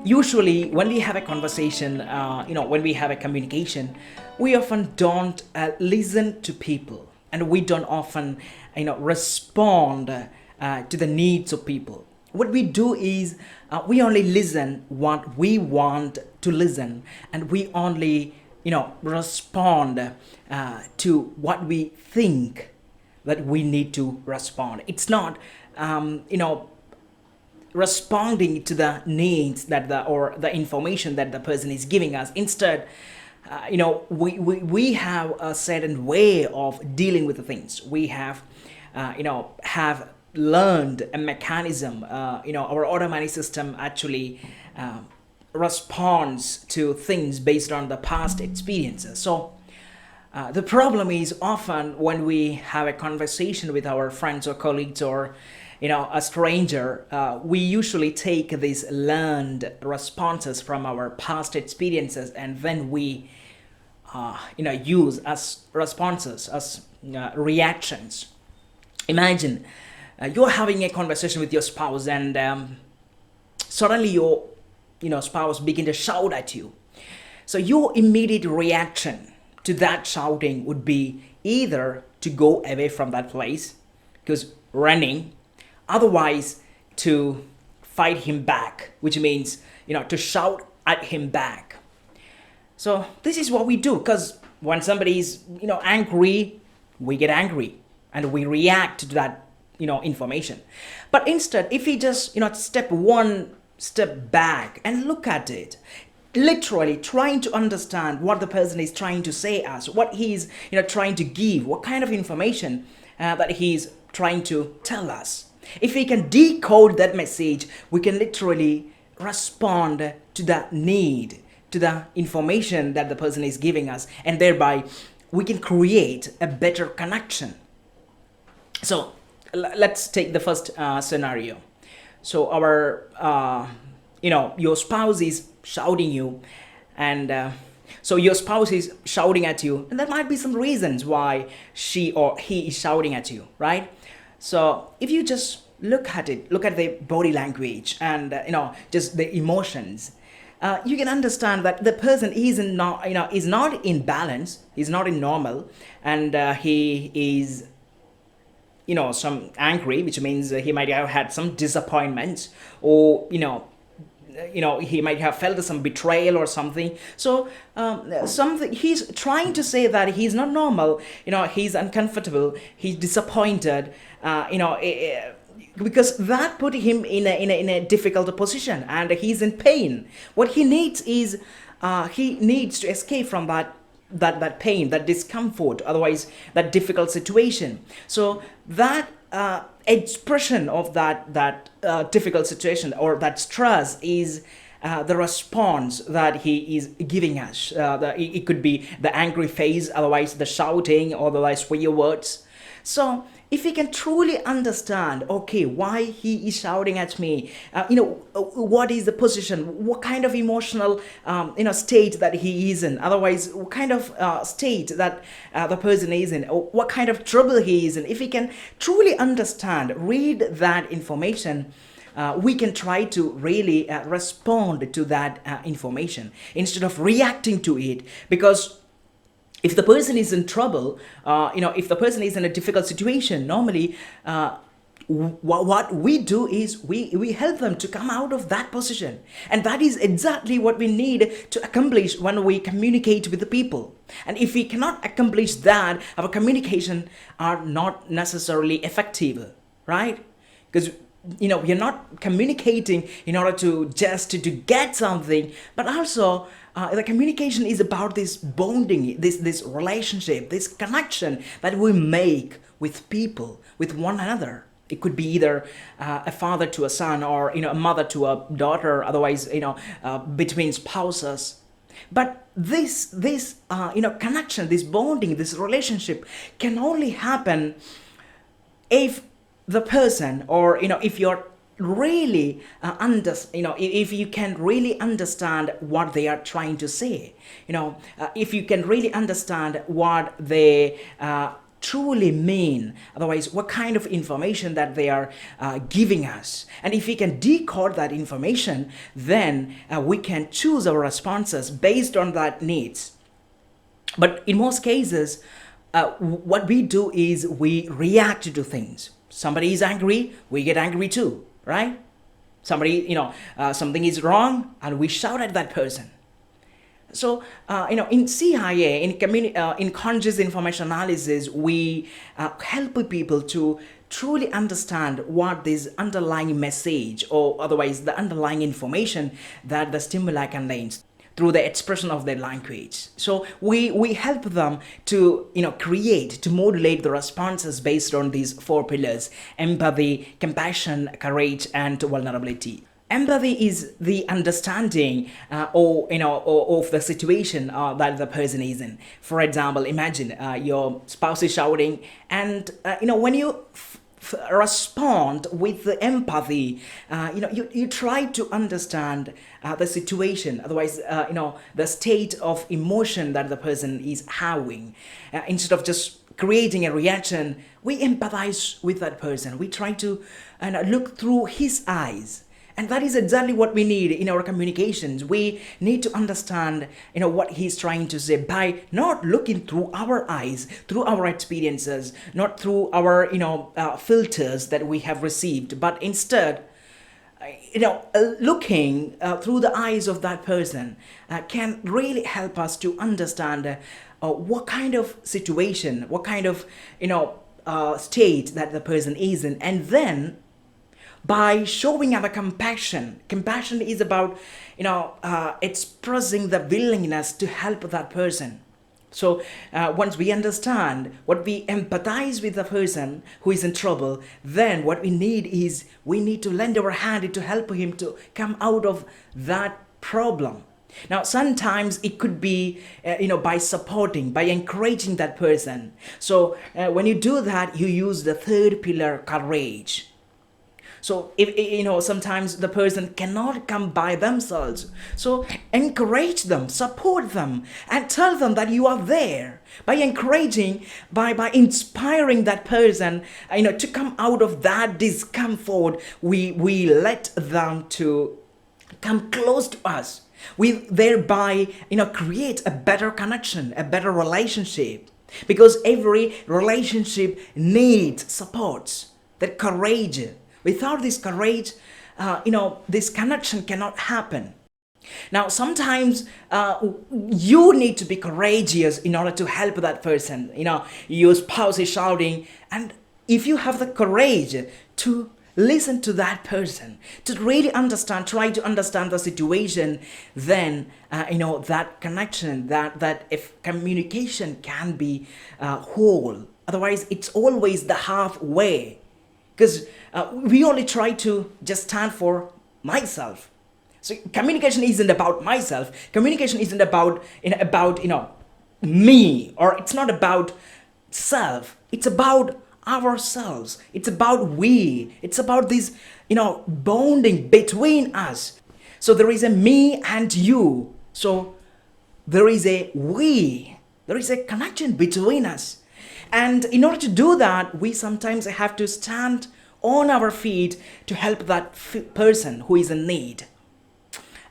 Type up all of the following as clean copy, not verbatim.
Usually when we have a conversation, when we have a communication, we often don't listen to people, and we don't often respond to the needs of people. What we do is we only listen what we want to listen, and we only respond to what we think that we need to respond. It's not responding to the needs that the or the information that the person is giving us. Instead, we have a certain way of dealing with the things. We have learned a mechanism. Our automatic system actually responds to things based on the past experiences. So the problem is often when we have a conversation with our friends or colleagues or a stranger, we usually take these learned responses from our past experiences, and then we use as responses, as reactions. Imagine you're having a conversation with your spouse, and suddenly your spouse begin to shout at you. So your immediate reaction to that shouting would be either to go away from that place, because running, otherwise to fight him back, which means to shout at him back. So this is what we do, because when somebody is angry, we get angry and we react to that information. But instead, if we just step one step back and look at it, literally trying to understand what the person is trying to say us, what he's trying to give, what kind of information that he's trying to tell us. If we can decode that message, we can literally respond to that need, to the information that the person is giving us, and thereby we can create a better connection. So let's take the first scenario. So our your spouse is shouting you, and so your spouse is shouting at you, and there might be some reasons why she or he is shouting at you, right? So if you just look at it, look at the body language and just the emotions, you can understand that the person is not in balance, he's not in normal, and he is some angry, which means he might have had some disappointments, or he might have felt some betrayal or something. So something he's trying to say that he's not normal, he's uncomfortable, he's disappointed, because that put him in a difficult position, and he's in pain. What he needs is he needs to escape from that pain, that discomfort, otherwise that difficult situation. So that expression of that difficult situation or that stress is the response that he is giving us. It could be the angry face, otherwise the shouting, or otherwise swear words. So if we can truly understand, okay, why he is shouting at me, what is the position, what kind of emotional state that he is in, otherwise what kind of state that the person is in, or what kind of trouble he is in. If we can truly understand, read that information, we can try to really respond to that information instead of reacting to it. Because if the person is in trouble, if the person is in a difficult situation, normally what we do is we help them to come out of that position. And that is exactly what we need to accomplish when we communicate with the people. And if we cannot accomplish that, our communication are not necessarily effective, right? Because we are not communicating in order to just to get something, but also the communication is about this bonding, this relationship, this connection that we make with people, with one another. It could be either a father to a son, or a mother to a daughter, otherwise between spouses. But this connection, this bonding, this relationship can only happen if the person, or if you're really if you can really understand what they are trying to say, if you can really understand what they truly mean, otherwise what kind of information that they are giving us. And if we can decode that information, then we can choose our responses based on that needs. But in most cases, what we do is we react to things. Somebody is angry, we get angry too, right? Somebody, something is wrong, and we shout at that person. So, in CIA, in conscious information analysis, we help people to truly understand what this underlying message, or otherwise the underlying information that the stimuli contains, through the expression of their language. So we help them to create, to modulate the responses based on these four pillars: empathy, compassion, courage, and vulnerability. Empathy is the understanding of the situation that the person is in. For example, imagine your spouse is shouting, and when you respond with the empathy, you try to understand the situation, otherwise the state of emotion that the person is having. Instead of just creating a reaction, we empathize with that person. We try to look through his eyes. And that is exactly what we need in our communications. We need to understand, what he's trying to say by not looking through our eyes, through our experiences, not through our, filters that we have received, but instead, looking through the eyes of that person can really help us to understand what kind of situation, what kind of, state that the person is in, and then by showing our compassion. Compassion is about expressing the willingness to help that person. So once we understand what, we empathize with the person who is in trouble, then what we need is we need to lend our hand to help him to come out of that problem. Now, sometimes it could be, by supporting, by encouraging that person. So when you do that, you use the third pillar, courage. So if sometimes the person cannot come by themselves, so encourage them, support them, and tell them that you are there. By encouraging, by inspiring that person, to come out of that discomfort, we let them to come close to us. We thereby create a better connection, a better relationship, because every relationship needs supports, that courage. Without this courage, this connection cannot happen. Now, sometimes you need to be courageous in order to help that person. Your spouse is shouting, and if you have the courage to listen to that person, to really understand, try to understand the situation, then that connection, that if communication can be whole. Otherwise, it's always the halfway. Because we only try to just stand for myself. So communication isn't about myself. Communication isn't about me, or it's not about self. It's about ourselves. It's about we. It's about this bonding between us. So there is a me and you. So there is a we. There is a connection between us. And in order to do that, we sometimes have to stand on our feet to help that person who is in need.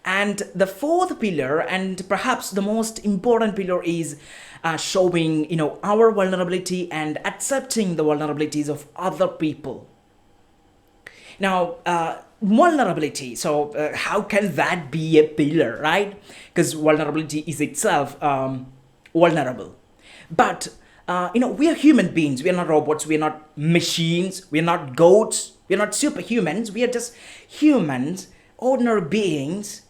And the fourth pillar, and perhaps the most important pillar, is showing our vulnerability and accepting the vulnerabilities of other people. Now, vulnerability. So how can that be a pillar, right? Because vulnerability is itself vulnerable. But we are human beings. We are not robots. We are not machines. We are not goats. We are not superhumans. We are just humans, ordinary beings.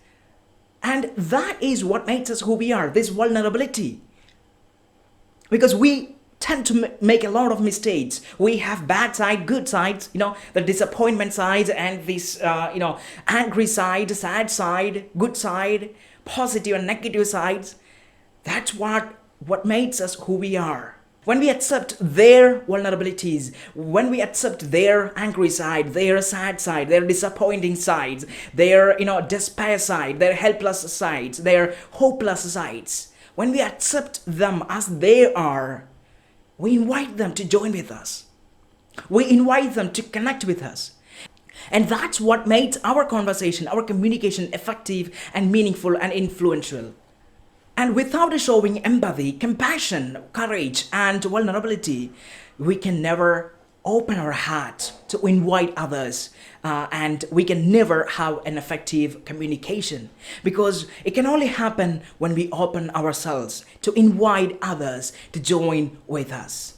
And that is what makes us who we are, this vulnerability. Because we tend to make a lot of mistakes. We have bad side, good sides, the disappointment side, and this, angry side, sad side, good side, positive and negative sides. That's what makes us who we are. When we accept their vulnerabilities, when we accept their angry side, their sad side, their disappointing sides, their despair side, their helpless sides, their hopeless sides, when we accept them as they are, We invite them to join with us. We invite them to connect with us. And that's what makes our conversation, our communication effective and meaningful and influential. And without showing empathy, compassion, courage, and vulnerability, we can never open our heart to invite others, and we can never have an effective communication, because it can only happen when we open ourselves to invite others to join with us.